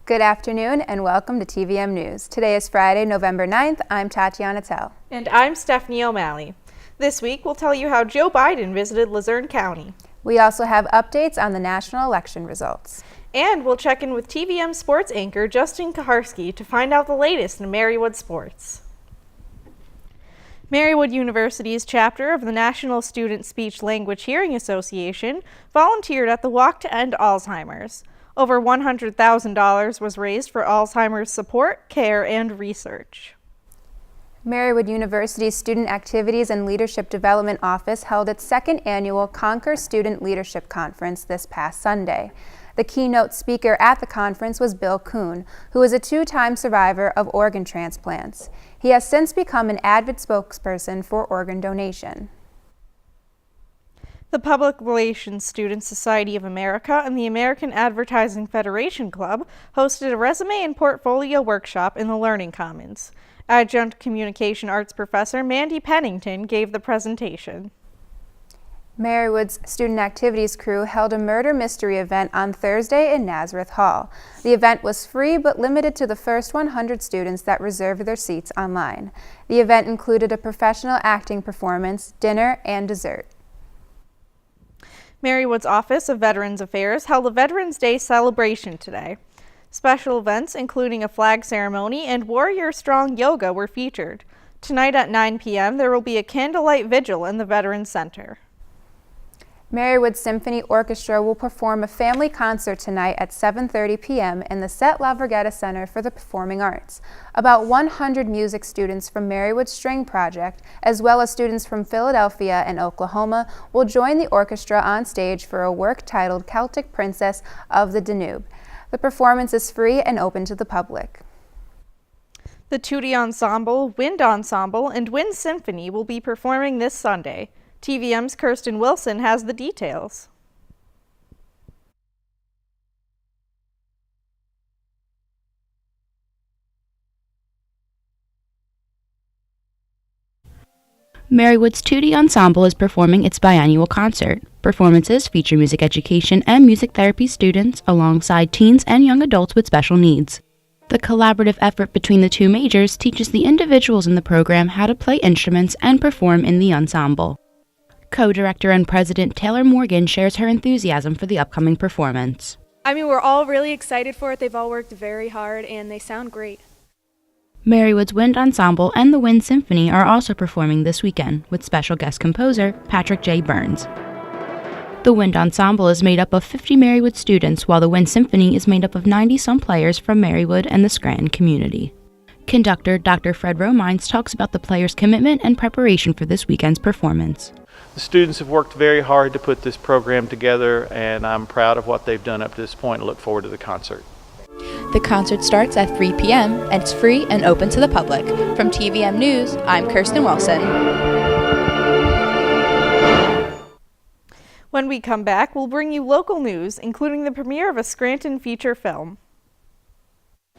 Good afternoon and welcome to TVM-News. Today is Friday, November 9th. I'm Tatiana Tell. And I'm Stephanie O'Malley. This week we'll tell you how Joe Biden visited Luzerne County. We also have updates on the national election results. And we'll check in with TVM sports anchor Justin Kaharski to find out the latest in Marywood sports. Marywood-University's chapter of the National Student Speech Language Hearing Association volunteered at the Walk to End Alzheimer's. Over $100,000 was raised for Alzheimer's support, care, and research. Marywood-University's Student Activities and Leadership Development Office held its second annual Conquer Student Leadership Conference this past Sunday. The keynote speaker at the conference was Bill Kuhn, who is a two-time survivor of organ transplants. He has since become an avid spokesperson for organ donation. The Public Relations Student Society of America and the American Advertising Federation Club hosted a resume and portfolio workshop in the Learning Commons. Adjunct Communication Arts Professor Mandy Pennington gave the presentation. Marywood's Student Activities crew held a murder mystery event on Thursday in Nazareth Hall. The event was free but limited to the first 100 students that reserved their seats online. The event included a professional acting performance, dinner, and dessert. Marywood's Office of Veterans Affairs held a Veterans Day celebration today. Special events, including a flag ceremony and Warrior Strong Yoga, were featured. Tonight at 9 p.m., there will be a candlelight vigil in the Veterans Center. Marywood Symphony Orchestra will perform a family concert tonight at 7:30 p.m. in the Set La Vergetta Center for the Performing Arts. About 100 music students from Marywood String Project, as well as students from Philadelphia and Oklahoma, will join the orchestra on stage for a work titled Celtic Princess of the Danube. The performance is free and open to the public. The Tootie Ensemble, Wind Ensemble, and Wind Symphony will be performing this Sunday. TVM's Kirsten Wilson has the details. Marywood's Tootie Ensemble is performing its biannual concert. Performances feature music education and music therapy students alongside teens and young adults with special needs. The collaborative effort between the two majors teaches the individuals in the program how to play instruments and perform in the ensemble. Co-director and president Taylor Morgan shares her enthusiasm for the upcoming performance. We're all really excited for it. They've all worked very hard and they sound great. Marywood's Wind Ensemble and the Wind Symphony are also performing this weekend with special guest composer Patrick J. Burns. The Wind Ensemble is made up of 50 Marywood students, while the Wind Symphony is made up of 90-some players from Marywood and the Scranton community. Conductor Dr. Fred Romines talks about the players' commitment and preparation for this weekend's performance. The students have worked very hard to put this program together, and I'm proud of what they've done up to this point and look forward to the concert. The concert starts at 3 p.m. and it's free and open to the public. From TVM News, I'm Kirsten Wilson. When we come back, we'll bring you local news, including the premiere of a Scranton feature film.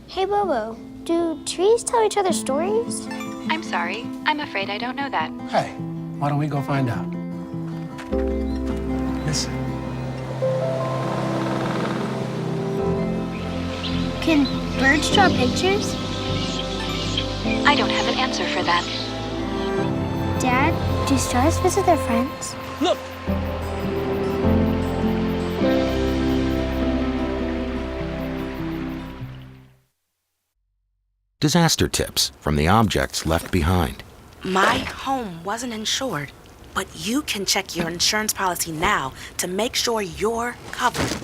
Hey Bobo, do trees tell each other stories? I'm sorry, I'm afraid I don't know that. Hey, why don't we go find out? Listen. Can birds draw pictures? I don't have an answer for that. Dad, do stars visit their friends? Look! Disaster tips from the objects left behind. My home wasn't insured, but you can check your insurance policy now to make sure you're covered.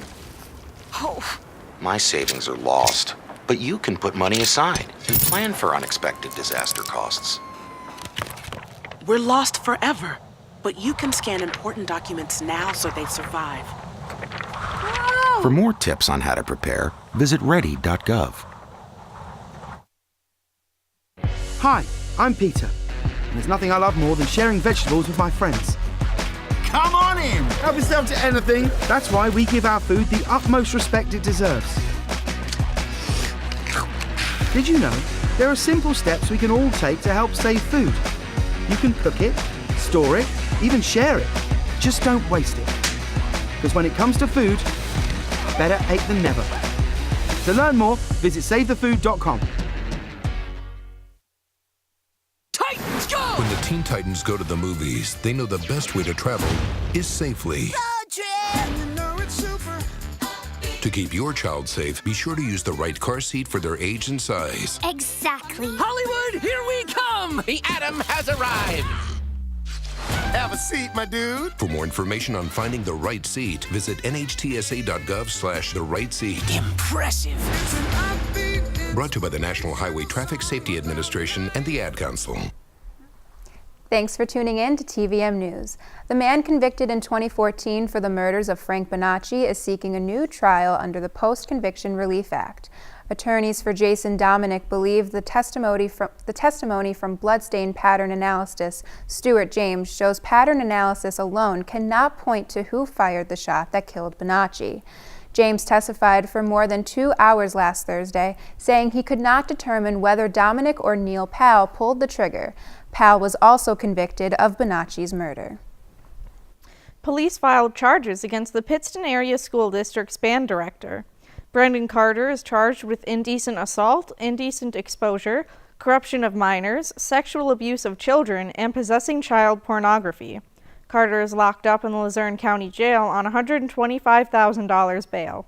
Oh. My savings are lost, but you can put money aside and plan for unexpected disaster costs. We're lost forever, but you can scan important documents now so they survive. For more tips on how to prepare, visit ready.gov. Hi, I'm Peter, and there's nothing I love more than sharing vegetables with my friends. Come on in! Help yourself to anything. That's why we give our food the utmost respect it deserves. Did you know there are simple steps we can all take to help save food? You can cook it, store it, even share it. Just don't waste it. Because when it comes to food, better ache than never. To learn more, visit savethefood.com. Titans go! When the Teen Titans go to the movies, they know the best way to travel is safely. To keep your child safe, be sure to use the right car seat for their age and size. Exactly. Hollywood, here we come! The Atom has arrived! Have a seat, my dude. For more information on finding the right seat, visit nhtsa.gov/the-right-seat. Impressive. Brought to you by the National Highway Traffic Safety Administration and the Ad Council. Thanks for tuning in to TVM News. The man convicted in 2014 for the murders of Frank Bonacci is seeking a new trial under the Post-Conviction Relief Act. Attorneys for Jason Dominic believe the testimony from bloodstain pattern analysis, Stuart James, shows pattern analysis alone cannot point to who fired the shot that killed Bonacci. James testified for more than 2 hours last Thursday, saying he could not determine whether Dominic or Neil Powell pulled the trigger. Powell was also convicted of Bonacci's murder. Police filed charges against the Pittston Area School District's band director. Brendan Carter is charged with indecent assault, indecent exposure, corruption of minors, sexual abuse of children, and possessing child pornography. Carter is locked up in the Luzerne County Jail on $125,000 bail.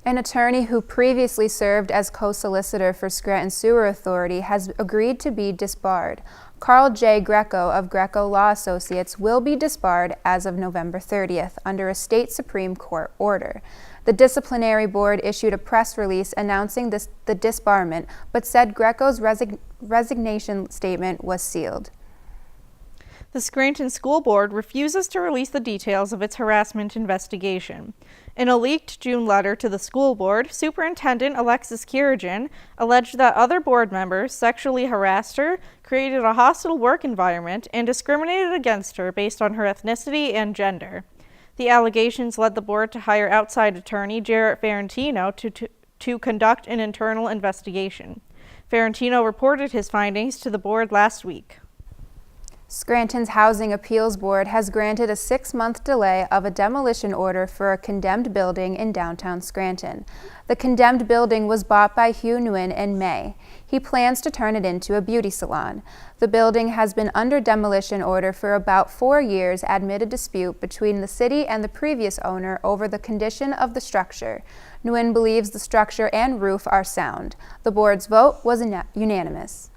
An attorney who previously served as co-solicitor for Scranton Sewer Authority has agreed to be disbarred. Carl J. Greco of Greco Law Associates will be disbarred as of November 30th under a state Supreme Court order. The disciplinary board issued a press release announcing the disbarment, but said Greco's resignation statement was sealed. The Scranton School Board refuses to release the details of its harassment investigation. In a leaked June letter to the school board, Superintendent Alexis Kirijan alleged that other board members sexually harassed her, created a hostile work environment, and discriminated against her based on her ethnicity and gender. The allegations led the board to hire outside attorney Jarrett Ferrantino to conduct an internal investigation. Ferrantino reported his findings to the board last week. Scranton's Housing Appeals Board has granted a 6-month delay of a demolition order for a condemned building in downtown Scranton. The condemned building was bought by Hugh Nguyen in May. He plans to turn it into a beauty salon. The building has been under demolition order for about 4 years amid a dispute between the city and the previous owner over the condition of the structure. Nguyen believes the structure and roof are sound. The board's vote was unanimous.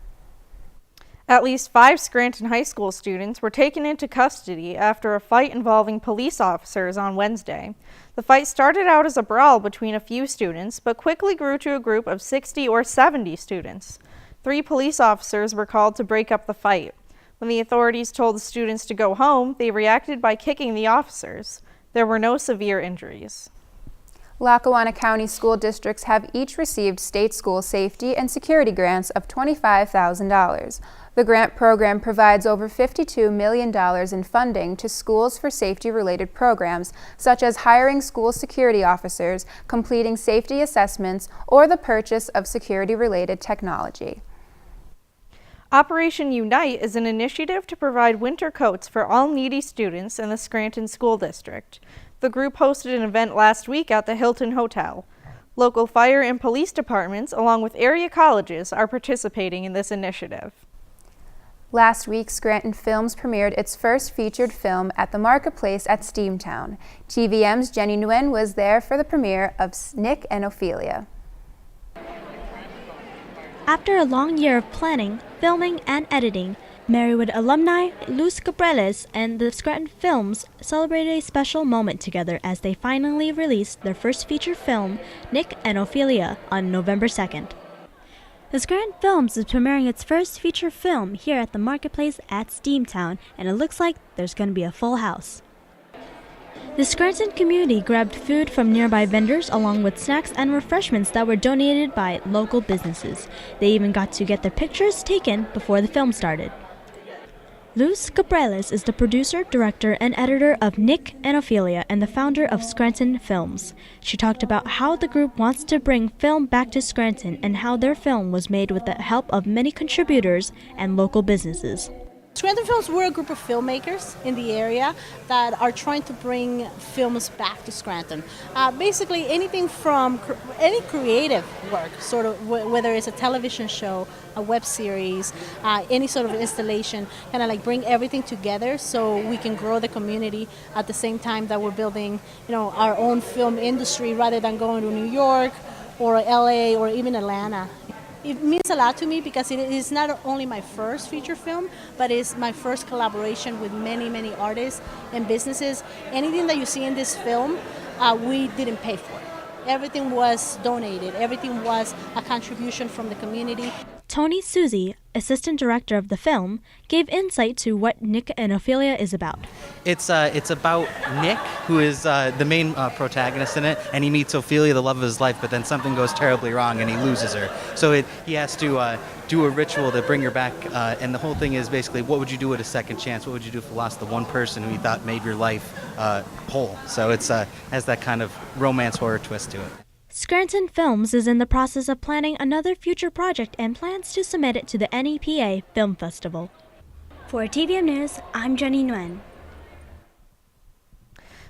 At least 5 Scranton High School students were taken into custody after a fight involving police officers on Wednesday. The fight started out as a brawl between a few students, but quickly grew to a group of 60 or 70 students. 3 police officers were called to break up the fight. When the authorities told the students to go home, they reacted by kicking the officers. There were no severe injuries. Lackawanna County school districts have each received state school safety and security grants of $25,000. The grant program provides over $52 million in funding to schools for safety-related programs, such as hiring school security officers, completing safety assessments, or the purchase of security-related technology. Operation Unite is an initiative to provide winter coats for all needy students in the Scranton School District. The group hosted an event last week at the Hilton Hotel. Local fire and police departments, along with area colleges, are participating in this initiative. Last week, Scranton Films premiered its first featured film at the Marketplace at Steamtown. TVM's Jenny Nguyen was there for the premiere of Nick and Ophelia. After a long year of planning, filming, and editing, Marywood alumni Luz Cabrales and the Scranton Films celebrated a special moment together as they finally released their first feature film, Nick and Ophelia, on November 2nd. The Scranton Films is premiering its first feature film here at the Marketplace at Steamtown, and it looks like there's going to be a full house. The Scranton community grabbed food from nearby vendors along with snacks and refreshments that were donated by local businesses. They even got to get their pictures taken before the film started. Luz Cabrales is the producer, director, and editor of Nick and Ophelia and the founder of Scranton Films. She talked about how the group wants to bring film back to Scranton and how their film was made with the help of many contributors and local businesses. Scranton Films, we're a group of filmmakers in the area that are trying to bring films back to Scranton. Basically anything from any creative work, sort of whether it's a television show, a web series, any sort of installation, kind of like bring everything together so we can grow the community at the same time that we're building, our own film industry rather than going to New York or LA or even Atlanta. It means a lot to me because it is not only my first feature film, but it's my first collaboration with many, many artists and businesses. Anything that you see in this film, we didn't pay for it. Everything was donated. Everything was a contribution from the community. Tony Susie, assistant director of the film, gave insight to what Nick and Ophelia is about. It's about Nick, who is the main protagonist in it, and he meets Ophelia, the love of his life, but then something goes terribly wrong and he loses her. So he has to do a ritual to bring her back, and the whole thing is basically, what would you do at a second chance? What would you do if you lost the one person who you thought made your life whole? So it has that kind of romance horror twist to it. Scranton Films is in the process of planning another future project and plans to submit it to the NEPA Film Festival. For TVM News, I'm Jenny Nguyen.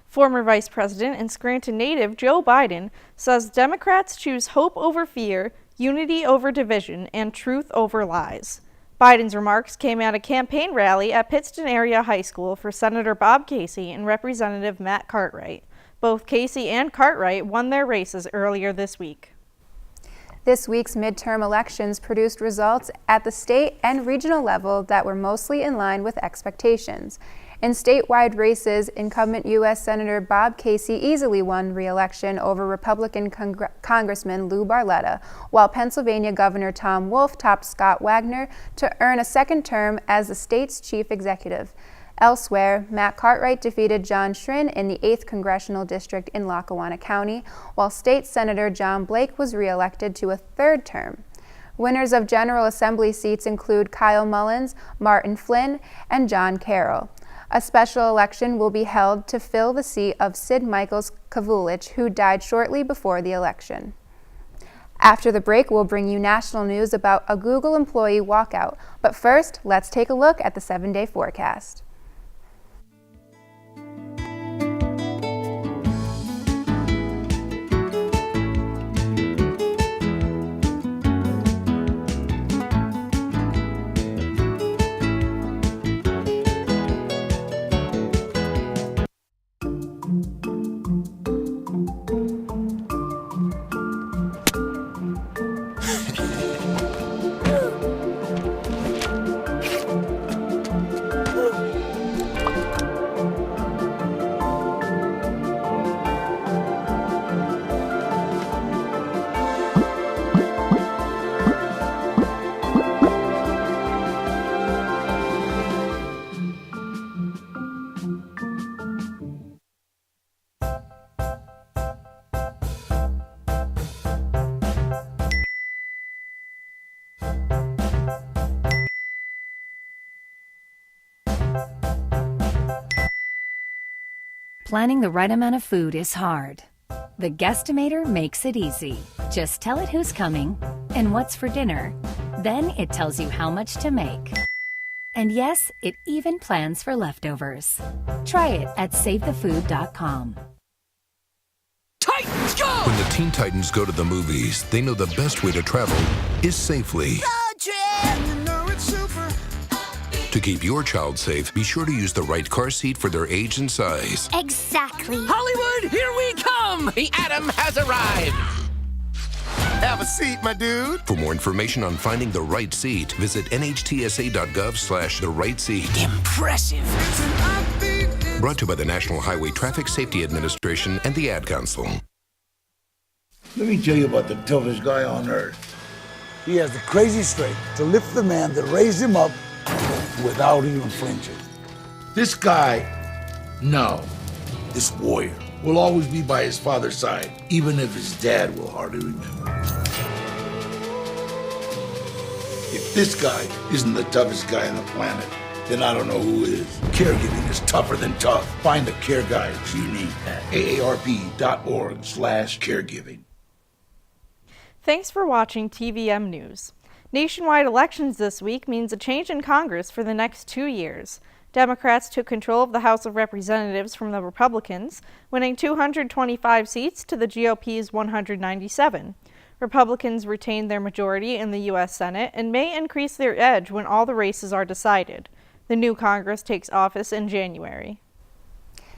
Former Vice President and Scranton native Joe Biden says Democrats choose hope over fear, unity over division, and truth over lies. Biden's remarks came at a campaign rally at Pittston Area High School for Senator Bob Casey and Representative Matt Cartwright. Both Casey and Cartwright won their races earlier this week. This week's midterm elections produced results at the state and regional level that were mostly in line with expectations. In statewide races, incumbent U.S. Senator Bob Casey easily won re-election over Republican Congressman Lou Barletta, while Pennsylvania Governor Tom Wolf topped Scott Wagner to earn a second term as the state's chief executive. Elsewhere, Matt Cartwright defeated John Schrin in the 8th Congressional District in Lackawanna County, while State Senator John Blake was re-elected to a third term. Winners of General Assembly seats include Kyle Mullins, Martin Flynn, and John Carroll. A special election will be held to fill the seat of Sid Michaels Kavulich, who died shortly before the election. After the break, we'll bring you national news about a Google employee walkout. But first, let's take a look at the 7-day forecast. Planning the right amount of food is hard. The Guestimator makes it easy. Just tell it who's coming and what's for dinner. Then it tells you how much to make. And yes, it even plans for leftovers. Try it at SaveTheFood.com. Titans go! When the Teen Titans go to the movies, they know the best way to travel is safely. To keep your child safe, be sure to use the right car seat for their age and size. Exactly. Hollywood, here we come! The Atom has arrived! Have a seat, my dude. For more information on finding the right seat, visit nhtsa.gov/the-right-seat. Impressive. Brought to you by the National Highway Traffic Safety Administration and the Ad Council. Let me tell you about the toughest guy on earth. He has the crazy strength to lift the man that raised him up without even flinching. This guy, this warrior, will always be by his father's side, even if his dad will hardly remember. If this guy isn't the toughest guy on the planet, then I don't know who is. Caregiving is tougher than tough. Find the care guides you need at aarp.org/caregiving. Thanks for watching TVM News. Nationwide elections this week means a change in Congress for the next 2 years. Democrats took control of the House of Representatives from the Republicans, winning 225 seats to the GOP's 197. Republicans retained their majority in the U.S. Senate and may increase their edge when all the races are decided. The new Congress takes office in January.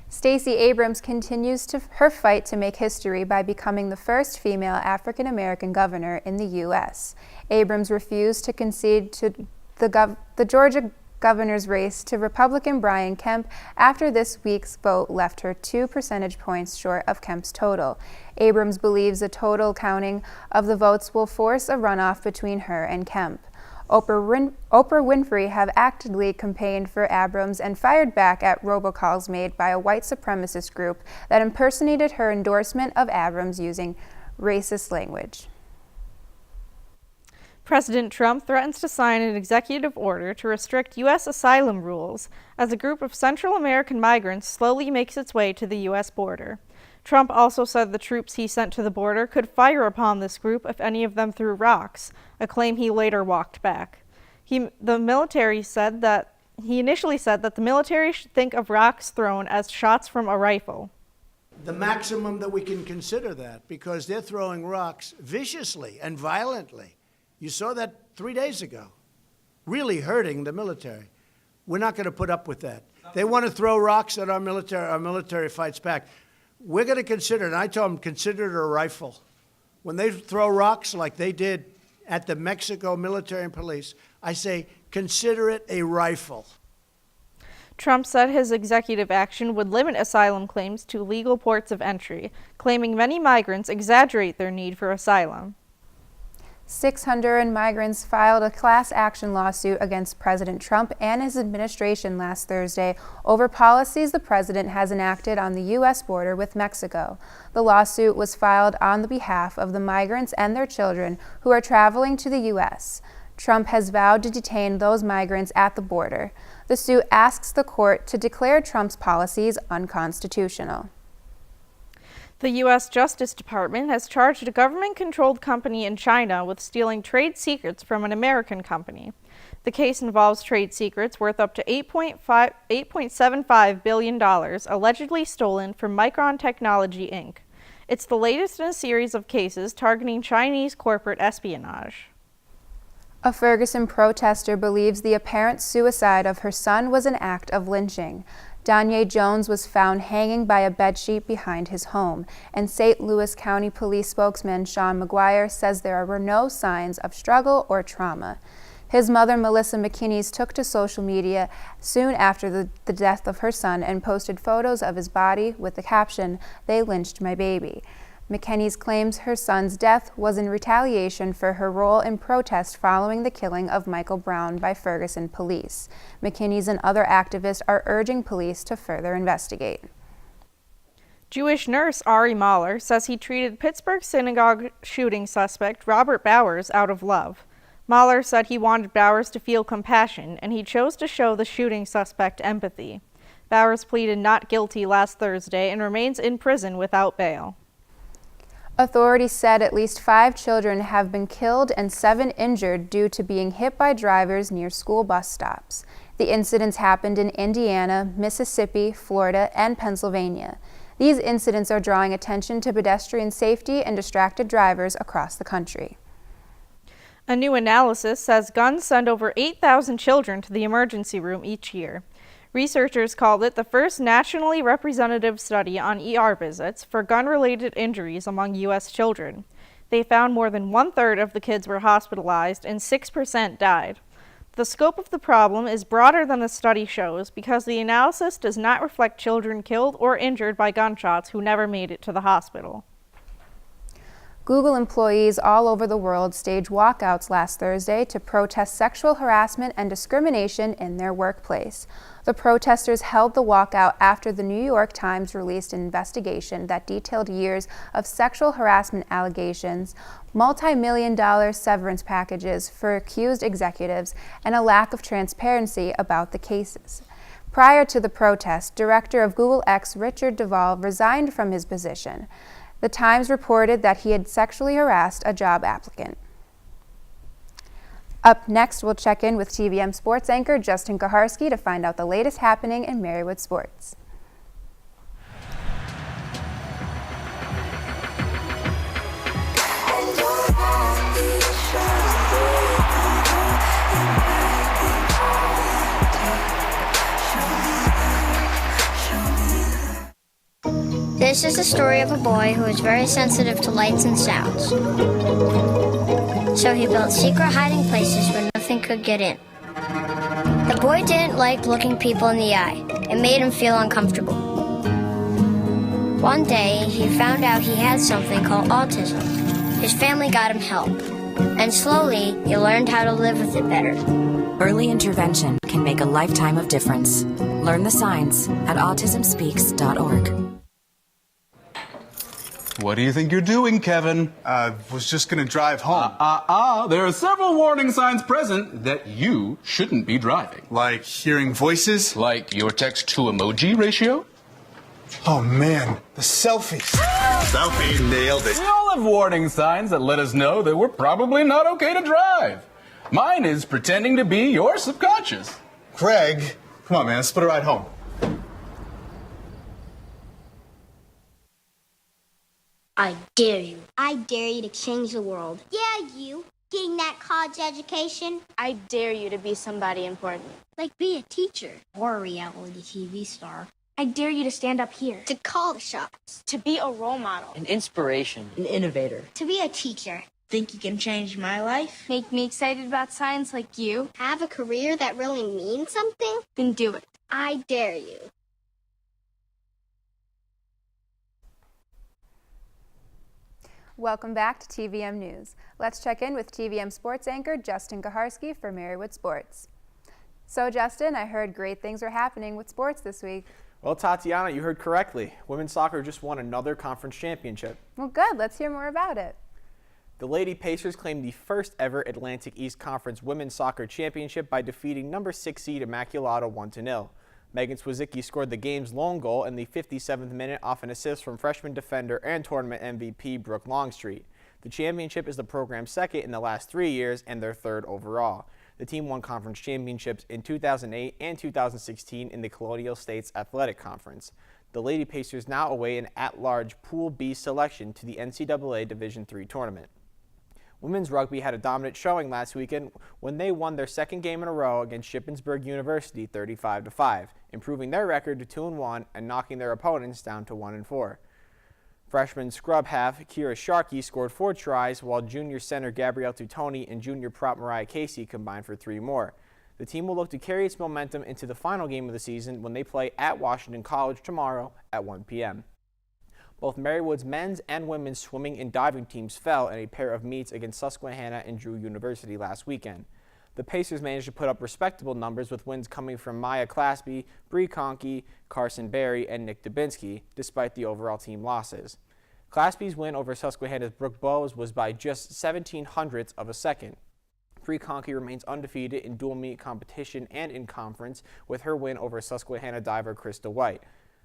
Stacey Abrams continues her fight to make history by becoming the first female African-American governor in the U.S. Abrams refused to concede to the Georgia governor's race to Republican Brian Kemp after this week's vote left her 2 percentage points short of Kemp's total. Abrams believes a total counting of the votes will force a runoff between her and Kemp. Oprah Winfrey have actively campaigned for Abrams and fired back at robocalls made by a white supremacist group that impersonated her endorsement of Abrams using racist language. President Trump threatens to sign an executive order to restrict U.S. asylum rules as a group of Central American migrants slowly makes its way to the U.S. border. Trump also said the troops he sent to the border could fire upon this group if any of them threw rocks, a claim he later walked back. He initially said that the military should think of rocks thrown as shots from a rifle. The maximum that we can consider that, because they're throwing rocks viciously and violently. You saw that 3 days ago, really hurting the military. We're not going to put up with that. They want to throw rocks at our military fights back. We're going to consider it, and I told them, consider it a rifle. When they throw rocks like they did at the Mexico military and police, I say, consider it a rifle. Trump said his executive action would limit asylum claims to legal ports of entry, claiming many migrants exaggerate their need for asylum. 600 migrants filed a class action lawsuit against President Trump and his administration last Thursday over policies the president has enacted on the U.S. border with Mexico. The lawsuit was filed on the behalf of the migrants and their children who are traveling to the U.S. Trump has vowed to detain those migrants at the border. The suit asks the court to declare Trump's policies unconstitutional. The U.S. Justice Department has charged a government-controlled company in China with stealing trade secrets from an American company. The case involves trade secrets worth up to $8.75 billion allegedly stolen from Micron Technology, Inc. It's the latest in a series of cases targeting Chinese corporate espionage. A Ferguson protester believes the apparent suicide of her son was an act of lynching. Danye Jones was found hanging by a bedsheet behind his home, and St. Louis County Police spokesman Sean McGuire says there were no signs of struggle or trauma. His mother, Melissa McKinney, took to social media soon after the death of her son and posted photos of his body with the caption, "They lynched my baby." McKinney claims her son's death was in retaliation for her role in protest following the killing of Michael Brown by Ferguson police. McKinney and other activists are urging police to further investigate. Jewish nurse Ari Mahler says he treated Pittsburgh synagogue shooting suspect Robert Bowers out of love. Mahler said he wanted Bowers to feel compassion, and he chose to show the shooting suspect empathy. Bowers pleaded not guilty last Thursday and remains in prison without bail. Authorities said at least 5 children have been killed and 7 injured due to being hit by drivers near school bus stops. The incidents happened in Indiana, Mississippi, Florida, and Pennsylvania. These incidents are drawing attention to pedestrian safety and distracted drivers across the country. A new analysis says guns send over 8,000 children to the emergency room each year. Researchers called it the first nationally representative study on ER visits for gun-related injuries among U.S. children. They found more than 1/3 of the kids were hospitalized and 6% died. The scope of the problem is broader than the study shows because the analysis does not reflect children killed or injured by gunshots who never made it to the hospital. Google employees all over the world staged walkouts last Thursday to protest sexual harassment and discrimination in their workplace. The protesters held the walkout after the New York Times released an investigation that detailed years of sexual harassment allegations, multi-million-dollar severance packages for accused executives, and a lack of transparency about the cases. Prior to the protest, Director of Google X Richard Duvall resigned from his position. The Times reported that he had sexually harassed a job applicant. Up next, we'll check in with TVM sports anchor Justin Kaharski to find out the latest happening in Marywood sports. This is the story of a boy who is very sensitive to lights and sounds. So he built secret hiding places where nothing could get in. The boy didn't like looking people in the eye. It made him feel uncomfortable. One day, he found out he had something called autism. His family got him help. And slowly, he learned how to live with it better. Early intervention can make a lifetime of difference. Learn the signs at autismspeaks.org. What do you think you're doing, Kevin? Was just gonna drive home. There are several warning signs present that you shouldn't be driving. Like hearing voices? Like your text-to-emoji ratio? Oh man, the selfies. Selfie, nailed it. We all have warning signs that let us know that we're probably not okay to drive. Mine is pretending to be your subconscious. Craig, come on man, let's split a ride home. I dare you. I dare you to change the world. Yeah, you. Getting that college education. I dare you to be somebody important. Like be a teacher. Or a reality TV star. I dare you to stand up here. To call the shots. To be a role model. An inspiration. An innovator. To be a teacher. Think you can change my life? Make me excited about science like you. Have a career that really means something? Then do it. I dare you. Welcome back to TVM News. Let's check in with TVM sports anchor Justin Kaharski for Marywood Sports. So Justin, I heard great things are happening with sports this week. Well, Tatiana, you heard correctly. Women's soccer just won another conference championship. Well, good. Let's hear more about it. The Lady Pacers claimed the first ever Atlantic East Conference Women's Soccer Championship by defeating number 6 seed Immaculata 1-0. Megan Swazicki scored the game's lone goal in the 57th minute off an assist from freshman defender and tournament MVP Brooke Longstreet. The championship is the program's second in the last 3 years and their third overall. The team won conference championships in 2008 and 2016 in the Colonial States Athletic Conference. The Lady Pacers now await an at-large Pool B selection to the NCAA Division III tournament. Women's rugby had a dominant showing last weekend when they won their second game in a row against Shippensburg-University 35-5, improving their record to 2-1 and knocking their opponents down to 1-4. Freshman scrub half Kira Sharkey scored 4 tries, while junior center Gabrielle Tutoni and junior prop Mariah Casey combined for 3 more. The team will look to carry its momentum into the final game of the season when they play at Washington College tomorrow at 1 p.m. Both Marywood's men's and women's swimming and diving teams fell in a pair of meets against Susquehanna and Drew University last weekend. The Pacers managed to put up respectable numbers with wins coming from Maya Claspy, Bree Conkey, Carson Berry, and Nick Dubinsky, despite the overall team losses. Claspy's win over Susquehanna's Brooke Bowes was by just 0.17 of a second. Bree Conkey remains undefeated in dual meet competition and in conference with her win over Susquehanna diver Krista White.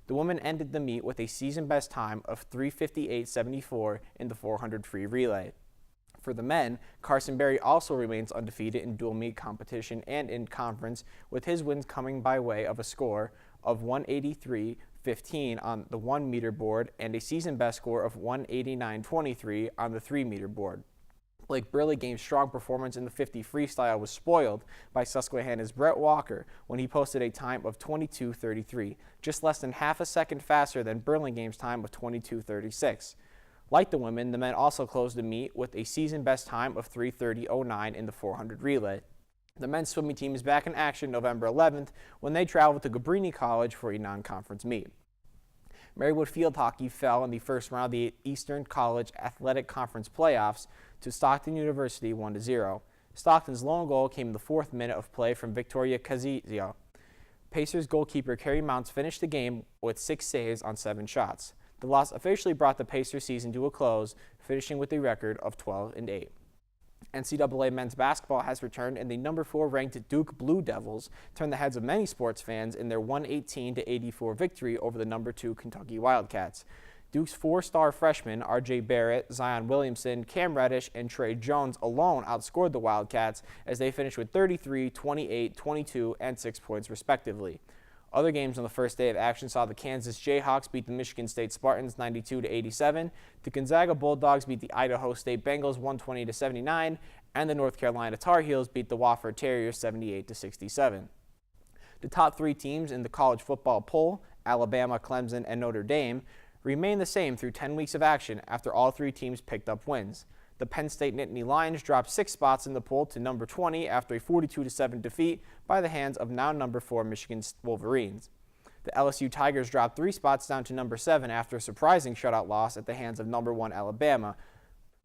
The woman ended the meet with a season-best time of 3:58.74 in the 400 free relay. For the men, Carson Berry also remains undefeated in dual meet competition and in conference, with his wins coming by way of a score of 183.15 on the 1-meter board and a season-best score of 189.23 on the 3-meter board. Blake Burley game's strong performance in the 50 freestyle was spoiled by Susquehanna's Brett Walker when he posted a time of 22.33, just less than half a second faster than Burlingame's time of 22.36. Like the women, the men also closed the meet with a season-best time of 3:30.09 in the 400 relay. The men's swimming team is back in action November 11th when they travel to Cabrini College for a non-conference meet. Marywood field hockey fell in the first round of the Eastern College Athletic Conference playoffs to Stockton University 1-0. Stockton's lone goal came in the 4th minute of play from Victoria Cazizio. Pacers goalkeeper Carrie Mounts finished the game with 6 saves on 7 shots. The loss officially brought the Pacers season to a close, finishing with a record of 12-8. NCAA men's basketball has returned, and the number 4 ranked Duke Blue Devils turned the heads of many sports fans in their 118-84 victory over the number 2 Kentucky Wildcats. Duke's 4-star freshmen R.J. Barrett, Zion Williamson, Cam Reddish, and Trey Jones alone outscored the Wildcats as they finished with 33, 28, 22, and 6 points respectively. Other games on the first day of action saw the Kansas Jayhawks beat the Michigan State Spartans 92-87, the Gonzaga Bulldogs beat the Idaho State Bengals 120-79, and the North Carolina Tar Heels beat the Wofford Terriers 78-67. The top 3 teams in the college football poll, Alabama, Clemson, and Notre Dame, remain the same through 10 weeks of action after all 3 teams picked up wins. The Penn State Nittany Lions dropped 6 spots in the poll to number 20 after a 42-7 defeat by the hands of now number 4 Michigan Wolverines. The LSU Tigers dropped 3 spots down to number 7 after a surprising shutout loss at the hands of number 1 Alabama.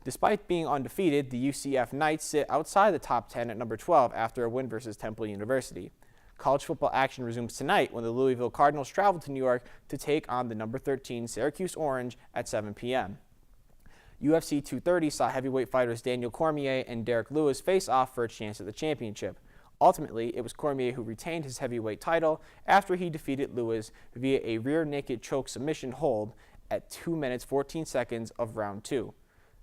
Despite being undefeated, the UCF Knights sit outside the top 10 at number 12 after a win versus Temple University. College football action resumes tonight when the Louisville Cardinals travel to New York to take on the number 13 Syracuse Orange at 7 p.m. UFC 230 saw heavyweight fighters Daniel Cormier and Derek Lewis face off for a chance at the championship. Ultimately, it was Cormier who retained his heavyweight title after he defeated Lewis via a rear naked choke submission hold at 2 minutes 14 seconds of round 2.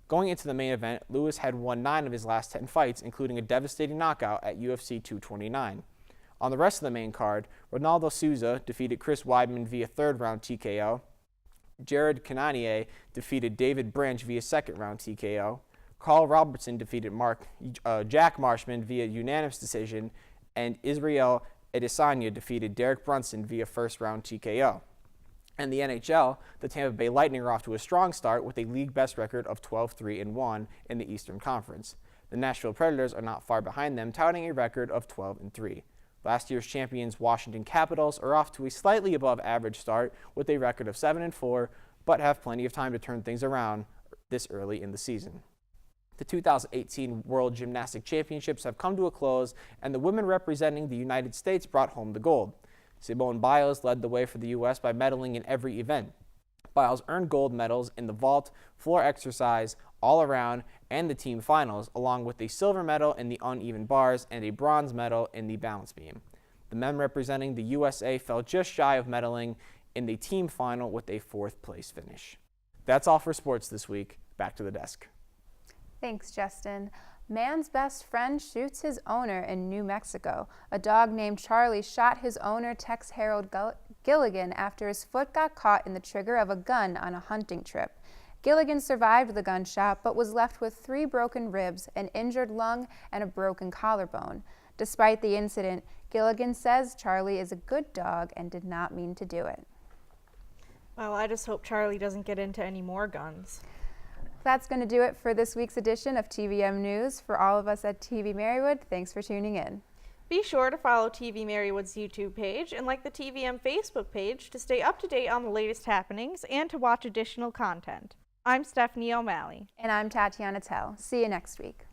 Going into the main event, Lewis had won 9 of his last 10 fights, including a devastating knockout at UFC 229. On the rest of the main card, Ronaldo Souza defeated Chris Weidman via 3rd round TKO. Jared Cannonier defeated David Branch via 2nd round TKO. Carl Robertson defeated Jack Marshman via unanimous decision, and Israel Adesanya defeated Derek Brunson via 1st round TKO. And the NHL, the Tampa Bay Lightning are off to a strong start with a league best record of 12-3-1 in the Eastern Conference. The Nashville Predators are not far behind them, touting a record of 12-3. Last year's champions Washington Capitals are off to a slightly above average start with a record of 7-4, but have plenty of time to turn things around this early in the season. The 2018 World Gymnastics Championships have come to a close, and the women representing the United States brought home the gold. Simone Biles led the way for the U.S. by medaling in every event. Biles earned gold medals in the vault, floor exercise, all-around, and the team finals, along with a silver medal in the uneven bars and a bronze medal in the balance beam. The men representing the USA fell just shy of medaling in the team final with a 4th place finish. That's all for sports this week. Back to the desk. Thanks, Justin. Man's best friend shoots his owner in New Mexico. A dog named Charlie shot his owner, Tex Harold Gilligan, after his foot got caught in the trigger of a gun on a hunting trip. Gilligan survived the gunshot, but was left with 3 broken ribs, an injured lung, and a broken collarbone. Despite the incident, Gilligan says Charlie is a good dog and did not mean to do it. Well, I just hope Charlie doesn't get into any more guns. That's going to do it for this week's edition of TVM News. For all of us at TV-Marywood, thanks for tuning in. Be sure to follow TV-Marywood's YouTube page and like the TVM Facebook page to stay up to date on the latest happenings and to watch additional content. I'm Stephanie O'Malley. And I'm Tatiana Tell. See you next week.